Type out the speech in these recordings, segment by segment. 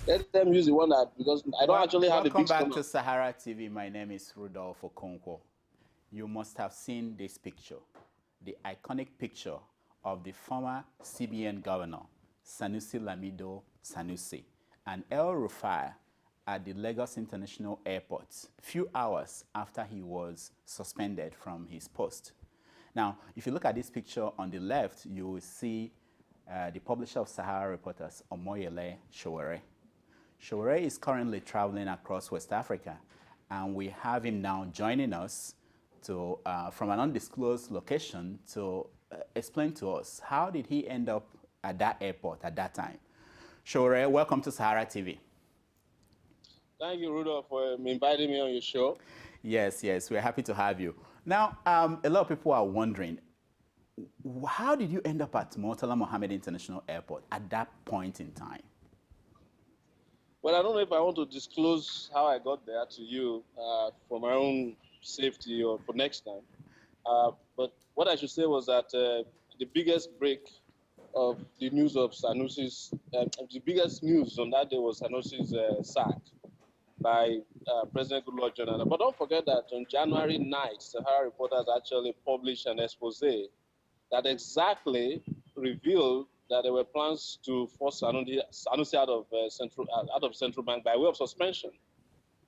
Let them use the one that, because I don't actually have a Welcome big back to stomach. Sahara TV. My name is Rudolf Okonkwo. You must have seen this picture, the iconic picture of the former CBN governor, Sanusi Lamido Sanusi, and El-Rufai at the Lagos International Airport, few hours after he was suspended from his post. Now, if you look at this picture on the left, you will see the publisher of Sahara Reporters, Omoyele Sowore. Sowore is currently traveling across West Africa, and we have him now joining us to, from an undisclosed location to explain to us how did he end up at that airport at that time. Sowore, welcome to Sahara TV. Thank you, Rudolph, for inviting me on your show. Yes, we're happy to have you. Now, a lot of people are wondering, how did you end up at Murtala Mohammed International Airport at that point in time? Well, I don't know if I want to disclose how I got there to you for my own safety or for next time. But what I should say was that the biggest break of the news of Sanusi's, the biggest news on that day was Sanusi's sack by President Goodluck Jonathan. But don't forget that on January 9th, Sahara Reporters actually published an expose that exactly revealed that there were plans to force Sanusi out of Central Bank by way of suspension.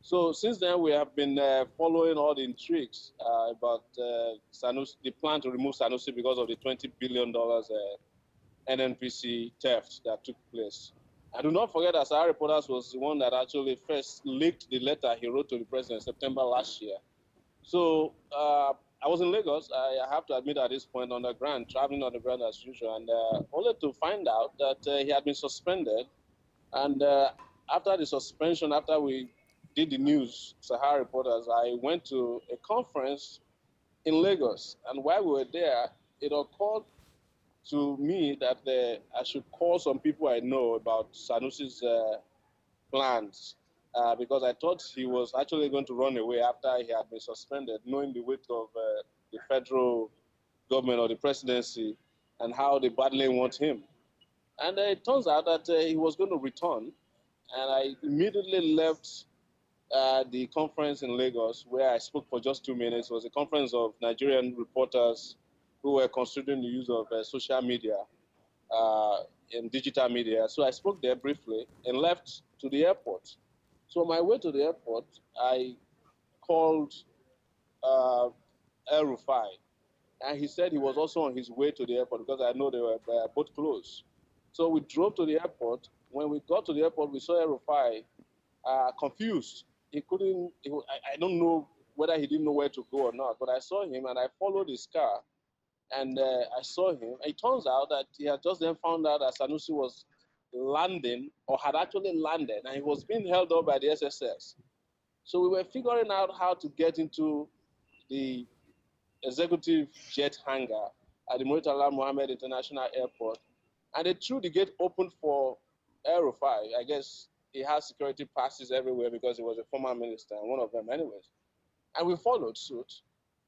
So since then, we have been following all the intrigues about Sanusi, the plan to remove Sanusi because of the $20 billion NNPC theft that took place. And do not forget that Sahara Reporters was the one that actually first leaked the letter he wrote to the president in September last year. So I was in Lagos, I have to admit at this point, on the ground, traveling on the ground as usual, and only to find out that he had been suspended. And after the suspension, after we did the news, Sahara Reporters, I went to a conference in Lagos. And while we were there, it occurred to me that I should call some people I know about Sanusi's plans. Because I thought he was actually going to run away after he had been suspended, knowing the weight of the federal government or the presidency and how they badly want him. And it turns out that he was going to return. And I immediately left the conference in Lagos, where I spoke for just 2 minutes. It was a conference of Nigerian reporters who were considering the use of social media and digital media. So I spoke there briefly and left to the airport. So on my way to the airport, I called El-Rufai, and he said he was also on his way to the airport because I know they were both close. So we drove to the airport. When we got to the airport, we saw El-Rufai confused. He couldn't, I don't know whether he didn't know where to go or not, but I saw him and I followed his car and I saw him. It turns out that he had just then found out that Sanusi was landing or had actually landed and he was being held up by the SSS. So we were figuring out how to get into the executive jet hangar at the Murtala Mohammed International Airport, and they threw the gate open for El-Rufai. I guess he has security passes everywhere because he was a former minister, and one of them anyways. And we followed suit,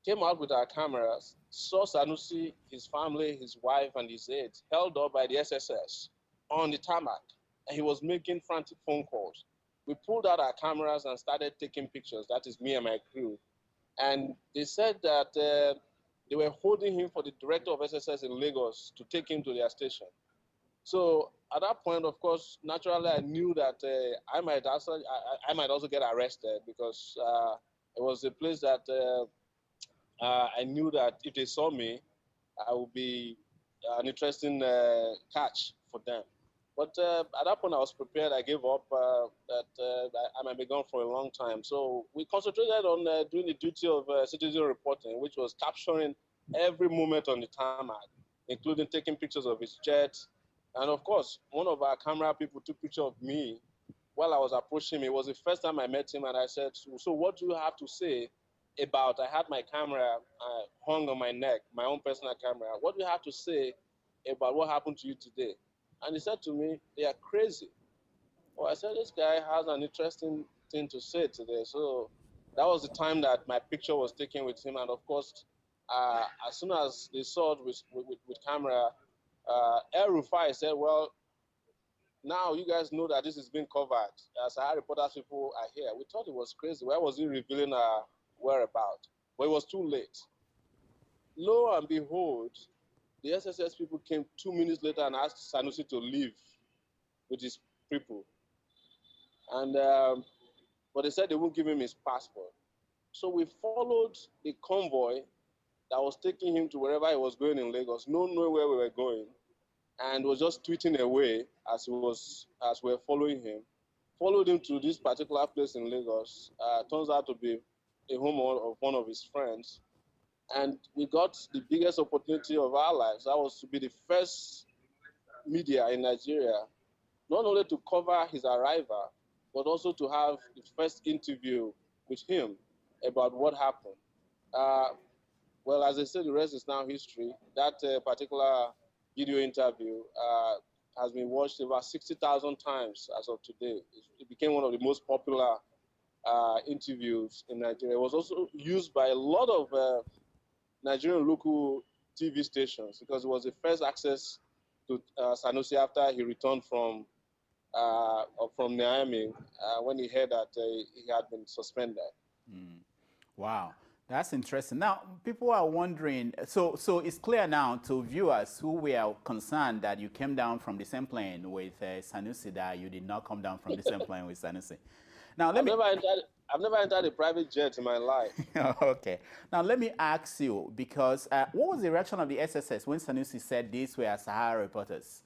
came out with our cameras, saw Sanusi, his family, his wife, and his aides held up by the SSS on the tarmac, and he was making frantic phone calls. We pulled out our cameras and started taking pictures. That is me and my crew. And they said that they were holding him for the director of SSS in Lagos to take him to their station. So at that point, of course, naturally, I knew that I might also get arrested because it was a place that I knew that if they saw me, I would be an interesting catch for them. But at that point, I was prepared. I gave up that I might be gone for a long time. So we concentrated on doing the duty of citizen reporting, which was capturing every moment on the tarmac, including taking pictures of his jet. And of course, one of our camera people took a picture of me while I was approaching him. It was the first time I met him, and I said, so what do you have to say about, I had my camera hung on my neck, my own personal camera. What do you have to say about what happened to you today? And he said to me, they are crazy. Well, I said, this guy has an interesting thing to say today. So that was the time that my picture was taken with him. And of course, as soon as they saw it with camera, El-Rufai said, well, now you guys know that this is being covered. As our reporters people are here, we thought it was crazy. Why was he revealing our whereabouts? But it was too late. Lo and behold, the SSS people came 2 minutes later and asked Sanusi to leave with his people. And but they said they won't give him his passport. So we followed the convoy that was taking him to wherever he was going in Lagos, not knowing where we were going, and was just tweeting away as we were following him. Followed him to this particular place in Lagos. Turns out to be a home of one of his friends, and we got the biggest opportunity of our lives. That was to be the first media in Nigeria, not only to cover his arrival, but also to have the first interview with him about what happened. Well, as I said, the rest is now history. That particular video interview has been watched over 60,000 times as of today. It became one of the most popular interviews in Nigeria. It was also used by a lot of Nigerian local TV stations because it was the first access to Sanusi after he returned from Niamey when he heard that he had been suspended. Mm. Wow, that's interesting. Now, people are wondering, so it's clear now to viewers who were concerned that you came down from the same plane with Sanusi, that you did not come down from the same plane with Sanusi. Now, I've never entered a private jet in my life. Okay. Now, let me ask you, because what was the reaction of the SSS when Sanusi said these were Sahara reporters?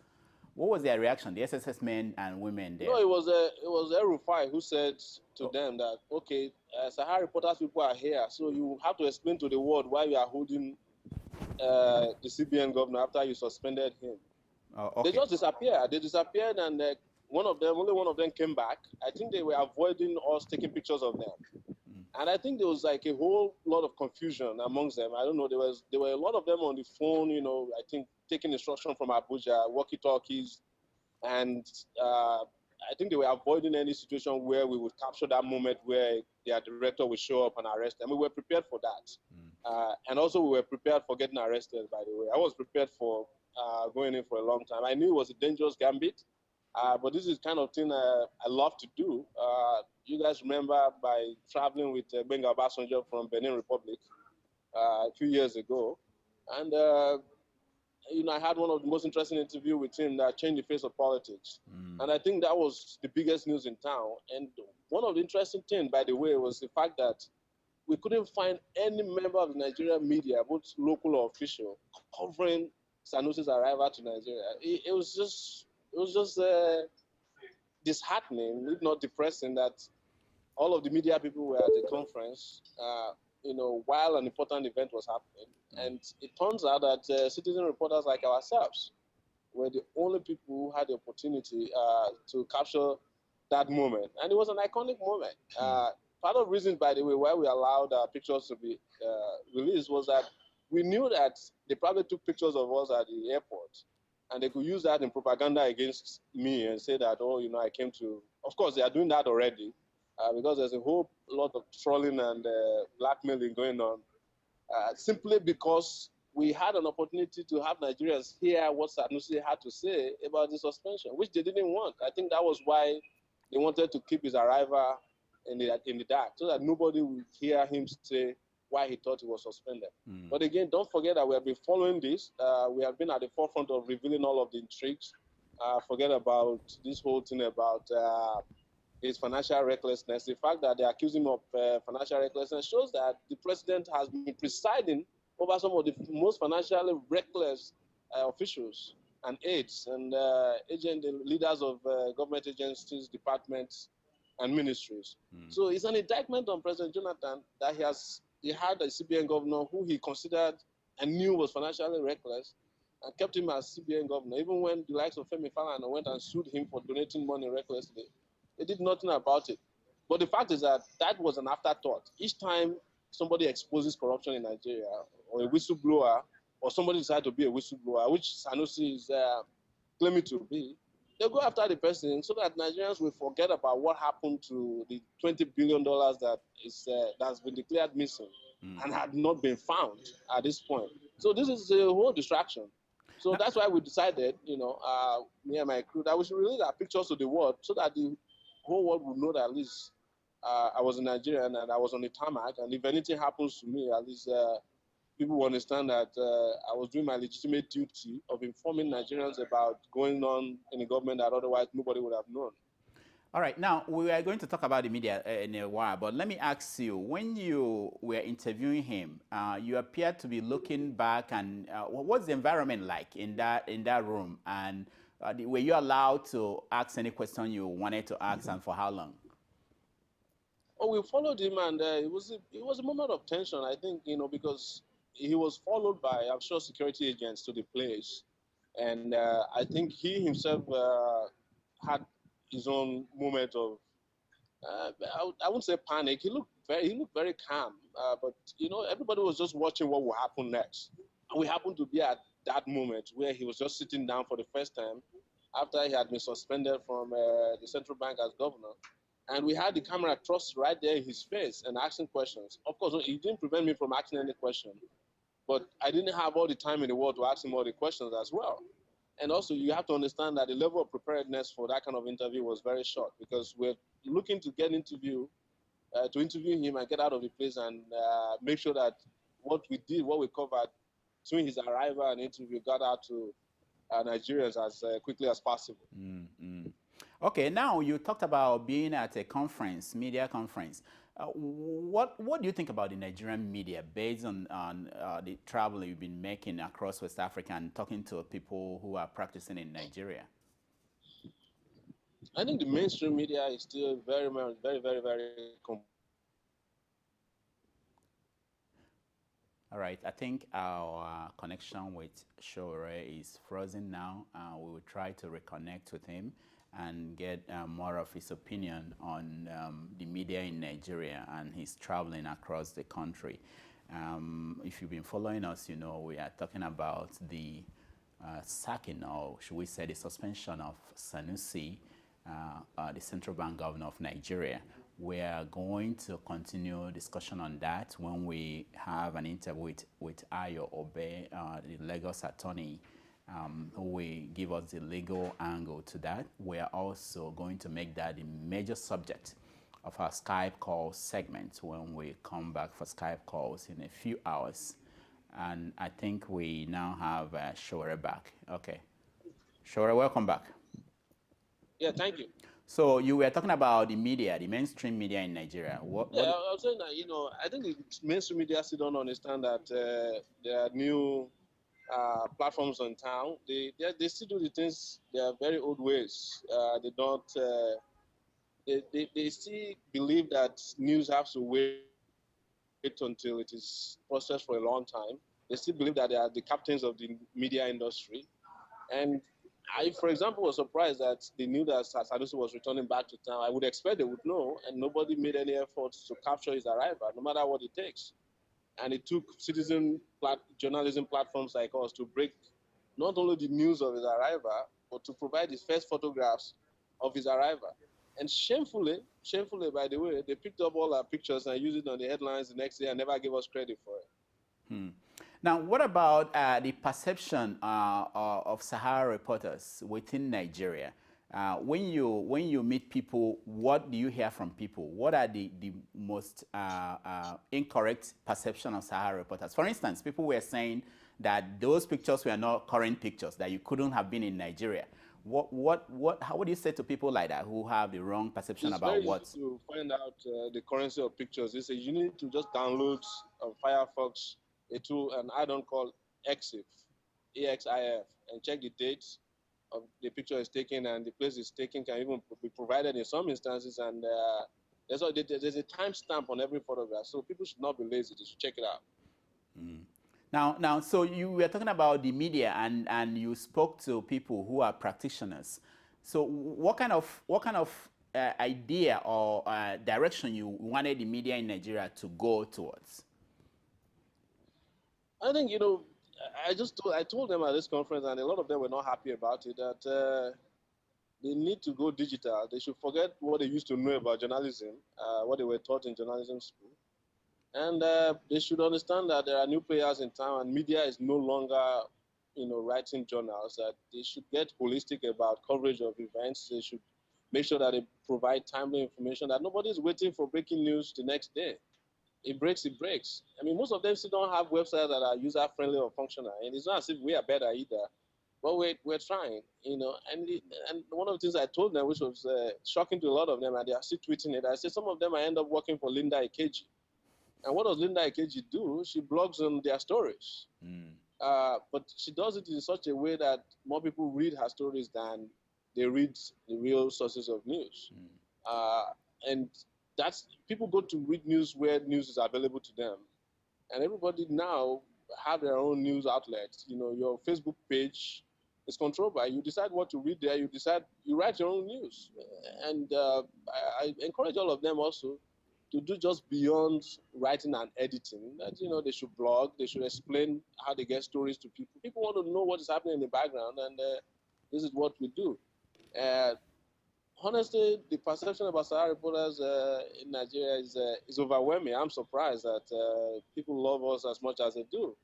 What was their reaction, the SSS men and women there? No, it was El-Rufai who said to them that, okay, SaharaReporters people are here, so you have to explain to the world why you are holding the CBN governor after you suspended him. Okay. They just disappeared. They disappeared, and only one of them came back. I think they were avoiding us taking pictures of them. And I think there was like a whole lot of confusion amongst them. I don't know. There were a lot of them on the phone, I think taking instruction from Abuja, walkie-talkies, and I think they were avoiding any situation where we would capture that moment where their director would show up and arrest them. We were prepared for that. And also we were prepared for getting arrested, by the way. I was prepared for going in for a long time. I knew it was a dangerous gambit, but this is the kind of thing I love to do. You guys remember by traveling with Benga Obasanjo from Benin Republic a few years ago. And I had one of the most interesting interviews with him that changed the face of politics. And I think that was the biggest news in town. And one of the interesting things, by the way, was the fact that we couldn't find any member of the Nigerian media, both local or official, covering Sanusi's arrival to Nigeria. It was just disheartening, if not depressing, that all of the media people were at the conference, while an important event was happening. And it turns out that citizen reporters like ourselves were the only people who had the opportunity to capture that moment. And it was an iconic moment. Part of the reason, by the way, why we allowed our pictures to be released was that we knew that they probably took pictures of us at the airport, and they could use that in propaganda against me and say that, I came to... Of course, they are doing that already, because there's a whole lot of trolling and blackmailing going on, simply because we had an opportunity to have Nigerians hear what Sanusi had to say about the suspension, which they didn't want. I think that was why they wanted to keep his arrival in the dark, so that nobody would hear him say why he thought he was suspended. But again, don't forget that we have been following this. We have been at the forefront of revealing all of the intrigues. Forget about this whole thing about his financial recklessness. The fact that they accuse him of financial recklessness shows that the president has been presiding over some of the most financially reckless officials and aides and leaders of government agencies, departments, and ministries. So it's an indictment on President Jonathan that he had a CBN governor who he considered and knew was financially reckless, and kept him as CBN governor, even when the likes of Femi Falana went and sued him for donating money recklessly. They did nothing about it. But the fact is that was an afterthought. Each time somebody exposes corruption in Nigeria, or a whistleblower, or somebody decides to be a whistleblower, which Sanusi is claiming to be, they go after the person so that Nigerians will forget about what happened to the $20 billion that's been declared missing and had not been found at this point. So this is a whole distraction. So that's why we decided, me and my crew, that we should release our pictures to the world so that the whole world would know that at least I was a Nigerian and I was on the tarmac. And if anything happens to me, at least people will understand that I was doing my legitimate duty of informing Nigerians about going on in the government that otherwise nobody would have known. All right, now we are going to talk about the media in a while, but let me ask you, when you were interviewing him, you appeared to be looking back, and what's the environment like in that room? And were you allowed to ask any question you wanted to ask, and for how long? Oh, we followed him, and it was a moment of tension, I think, because he was followed by, I'm sure, security agents to the place, and I think he himself had his own moment of I wouldn't say panic. He looked very calm, but everybody was just watching what would happen next. And we happened to be at that moment where he was just sitting down for the first time after he had been suspended from the central bank as governor. And we had the camera thrust right there in his face and asking questions. Of course, it didn't prevent me from asking any question, but I didn't have all the time in the world to ask him all the questions as well. And also, you have to understand that the level of preparedness for that kind of interview was very short, because we're looking to get to interview him and get out of the place and make sure that what we covered between his arrival and interview got out to Nigerians as quickly as possible. Mm-hmm. Okay, now you talked about being at a conference, media conference. What do you think about the Nigerian media based on the travel you've been making across West Africa and talking to people who are practicing in Nigeria? I think the mainstream media is still very, very, very, very, very. All right, I think our connection with Sowore is frozen now. We will try to reconnect with him and get more of his opinion on the media in Nigeria and his traveling across the country. If you've been following us, you know we are talking about the sacking, or should we say the suspension of Sanusi, the Central Bank Governor of Nigeria. We are going to continue discussion on that when we have an interview with Ayo Obe, the Lagos attorney, who will give us the legal angle to that. We are also going to make that the major subject of our Skype call segment when we come back for Skype calls in a few hours. And I think we now have Sowore back. Okay. Sowore, welcome back. Yeah, thank you. So you were talking about the media, the mainstream media in Nigeria. I was saying that, I think the mainstream media still don't understand that there are new platforms in town. They still do the things their very old ways. They don't. They still believe that news has to wait until it is processed for a long time. They still believe that they are the captains of the media industry. And I, for example, was surprised that they knew that Sanusi was returning back to town. I would expect they would know, and nobody made any efforts to capture his arrival, no matter what it takes. And it took citizen journalism platforms like us to break not only the news of his arrival, but to provide his first photographs of his arrival. And shamefully, by the way, they picked up all our pictures and used it on the headlines the next day and never gave us credit for it. Now, what about the perception of Sahara reporters within Nigeria? When you meet people, what do you hear from people? What are the most incorrect perception of Sahara reporters? For instance, people were saying that those pictures were not current pictures, that you couldn't have been in Nigeria. How would you say to people like that who have the wrong perception about what? It's very easy to find out the currency of pictures. They say you need to just download Firefox a tool, an add-on called EXIF, EXIF, and check the dates of the picture is taken, and the place is taken can even be provided in some instances. And there's a timestamp on every photograph, so people should not be lazy. They should check it out. Now, so you were talking about the media, and you spoke to people who are practitioners. So what kind of idea or direction you wanted the media in Nigeria to go towards? I think, I told them at this conference, and a lot of them were not happy about it, that they need to go digital. They should forget what they used to know about journalism, what they were taught in journalism school. And they should understand that there are new players in town, and media is no longer writing journals, that they should get holistic about coverage of events. They should make sure that they provide timely information, that nobody's waiting for breaking news the next day. It breaks, it breaks. I mean, most of them still don't have websites that are user-friendly or functional, and it's not as if we are better either. But we're trying, and one of the things I told them, which was shocking to a lot of them, and they are still tweeting it, I said some of them I end up working for Linda Ikeji. And what does Linda Ikeji do? She blogs on their stories. But she does it in such a way that more people read her stories than they read the real sources of news. And that's, people go to read news where news is available to them. And everybody now have their own news outlets. Your Facebook page is controlled by you. Decide what to read there. You write your own news. And I encourage all of them also to do just beyond writing and editing. That, they should blog, they should explain how they get stories to people. People want to know what is happening in the background, and this is what we do. Honestly, the perception about Sahara reporters in Nigeria is overwhelming. I'm surprised that people love us as much as they do.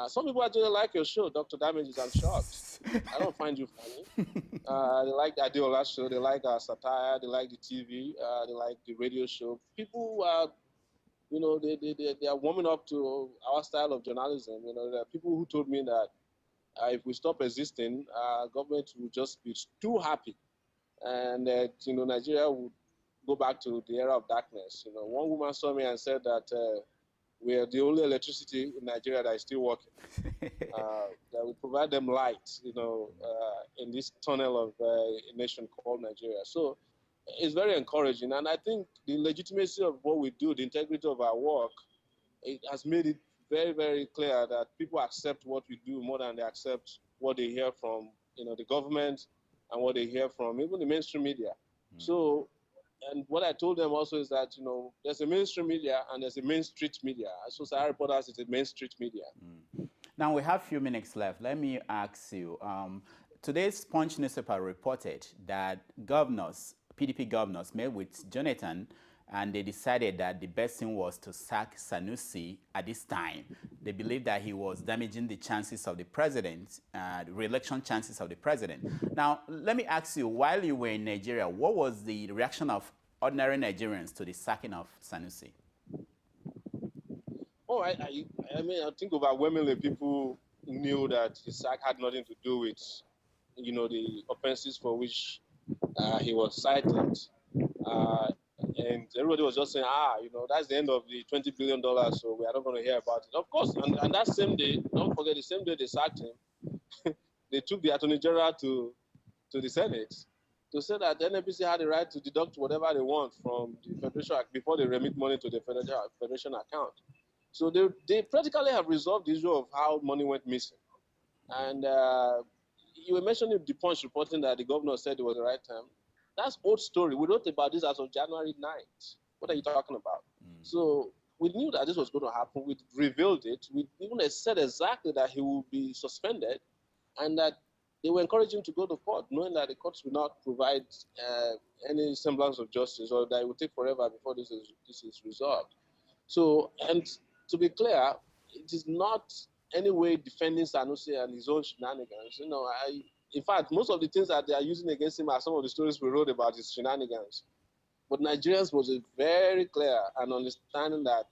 Some people actually like your show, Dr. Damages. I'm shocked. I don't find you funny. They like the Adeola show. They like our satire. They like the TV. They like the radio show. People are, they are warming up to our style of journalism. There are people who told me that if we stop existing, government will just be too happy, and that Nigeria would go back to the era of darkness. One woman saw me and said that we are the only electricity in Nigeria that is still working. That will provide them light, in this tunnel of a nation called Nigeria. So it's very encouraging, and I think the legitimacy of what we do, the integrity of our work, it has made it very, very clear that people accept what we do more than they accept what they hear from, the government and what they hear from even the mainstream media. So, and what I told them also is that, there's a mainstream media and there's a main street media. So Sahara Reporters is a main street media. Now we have a few minutes left. Let me ask you, today's Punch newspaper reported that PDP governors met with Jonathan, and they decided that the best thing was to sack Sanusi at this time. They believed that he was damaging the chances of the president, the re-election chances of the president. Now, let me ask you, while you were in Nigeria, what was the reaction of ordinary Nigerians to the sacking of Sanusi? Oh, I mean, I think overwhelmingly people knew that the sack had nothing to do with, the offenses for which he was cited. And everybody was just saying, that's the end of the $20 billion, so we are not going to hear about it. Of course, and that same day, don't forget, the same day they sacked him, they took the Attorney General to the Senate to say that the NNPC had the right to deduct whatever they want from the Federation before they remit money to the Federation account. So they practically have resolved the issue of how money went missing. And you were mentioning the Punch reporting that the governor said it was the right time. That's old story. We wrote about this as of January 9th. What are you talking about? So we knew that this was going to happen. We revealed it. We even said exactly that he would be suspended, and that they were encouraging him to go to court, knowing that the courts will not provide any semblance of justice, or that it will take forever before this is resolved. So, and to be clear, it is not any way defending Sanusi and his own shenanigans. In fact, most of the things that they are using against him are some of the stories we wrote about his shenanigans. But Nigerians was very clear and understanding that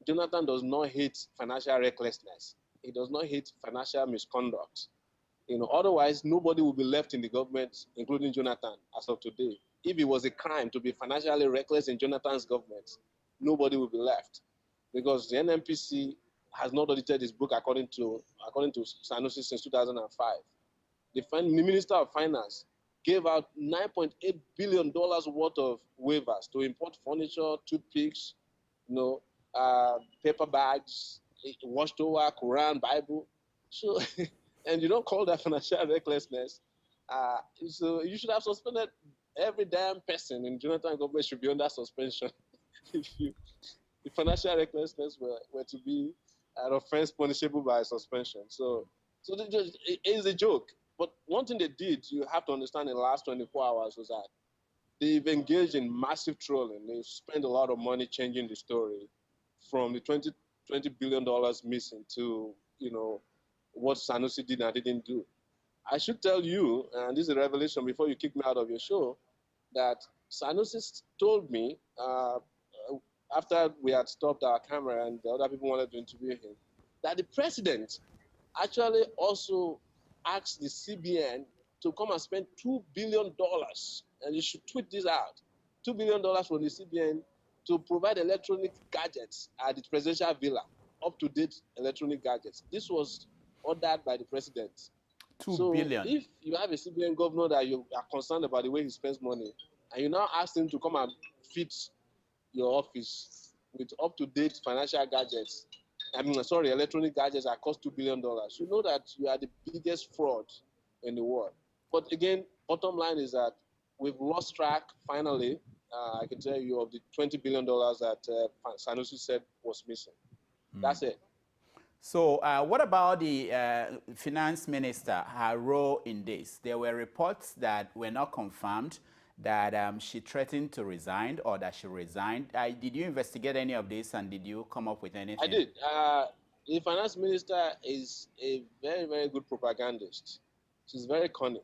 Jonathan does not hate financial recklessness. He does not hate financial misconduct. Otherwise, nobody will be left in the government, including Jonathan, as of today. If it was a crime to be financially reckless in Jonathan's government, nobody will be left, because the NNPC has not audited his book according to Sanusi since 2005. The Minister of Finance gave out $9.8 billion worth of waivers to import furniture, toothpicks, paper bags, washed over, Quran, Bible. So, and you don't call that financial recklessness. So you should have suspended every damn person in Jonathan government should be under suspension if financial recklessness were to be an offense punishable by suspension. So it is a joke. But one thing they did, you have to understand, in the last 24 hours was that they've engaged in massive trolling. They've spent a lot of money changing the story from the $20 billion missing to, what Sanusi did and didn't do. I should tell you, and this is a revelation before you kick me out of your show, that Sanusi told me after we had stopped our camera and the other people wanted to interview him, that the president actually also asked the CBN to come and spend $2 billion, and you should tweet this out, $2 billion from the CBN to provide electronic gadgets at the presidential villa, up-to-date electronic gadgets. This was ordered by the president. $2 billion. If you have a CBN governor that you are concerned about the way he spends money, and you now ask him to come and fit your office with up-to-date financial gadgets, electronic gadgets that cost $2 billion, you know that you are the biggest fraud in the world. But again, bottom line is that we've lost track, finally, I can tell you, of the $20 billion that Sanusi said was missing. That's it. So what about the finance minister, her role in this? There were reports that were not confirmed that she threatened to resign or that she resigned. Did you investigate any of this, and did you come up with anything? I did. The finance minister is a very, very good propagandist. She's very cunning.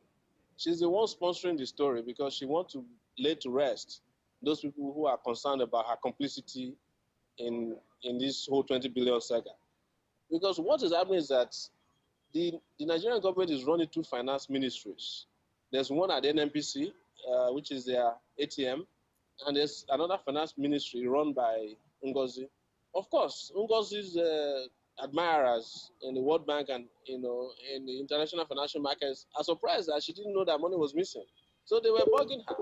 She's the one sponsoring the story because she wants to lay to rest those people who are concerned about her complicity in this whole 20 billion saga. Because what is happening is that the Nigerian government is running two finance ministries. There's one at NNPC, which is their ATM, and there's another finance ministry run by Ngozi. Of course, Ngozi's admirers in the World Bank and in the international financial markets are surprised that she didn't know that money was missing. So they were bugging her,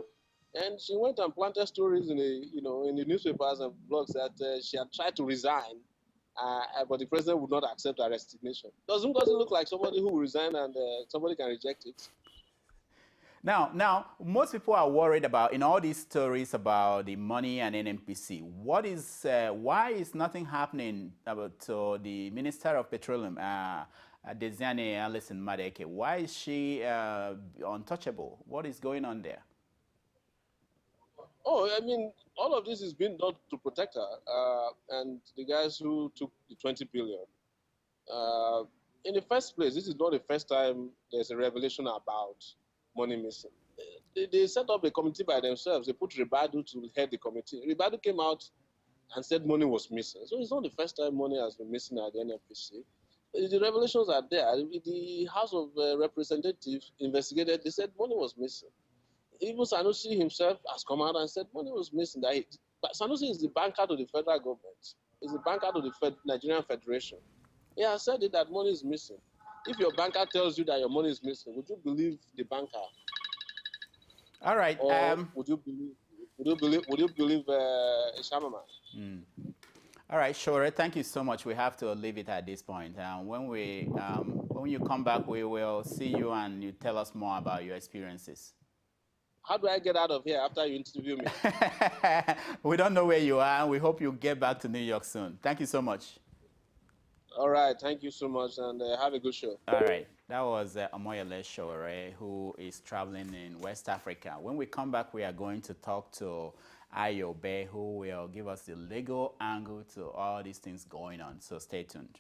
and she went and planted stories in the newspapers and blogs that she had tried to resign, but the president would not accept her resignation. Doesn't look like somebody who will resign and somebody can reject it. Now, most people are worried about, in all these stories about the money and NNPC, why is nothing happening to the Minister of Petroleum, Desiane Alison Madeke? Why is she untouchable? What is going on there? Oh, I mean, all of this is being done to protect her and the guys who took the 20 billion. In the first place, this is not the first time there's a revelation about money missing. They set up a committee by themselves. They put Ribadu to head the committee. Ribadu came out and said money was missing. So it's not the first time money has been missing at the NFPC. The revelations are there. The House of Representatives investigated. They said money was missing. Even Sanusi himself has come out and said money was missing. But Sanusi is the banker to the federal government. He's the banker to the Nigerian Federation. He has said it that money is missing. If your banker tells you that your money is missing, would you believe the banker? All right. Or would you believe Shamama? All right, Sowore, thank you so much. We have to leave it at this point. When you come back, we will see you and you tell us more about your experiences. How do I get out of here after you interview me? We don't know where you are. We hope you get back to New York soon. Thank you so much. All right, thank you so much, and have a good show. All right, that was Omoyele Sowore, who is traveling in West Africa. When we come back, we are going to talk to Ayobe, who will give us the legal angle to all these things going on. So stay tuned.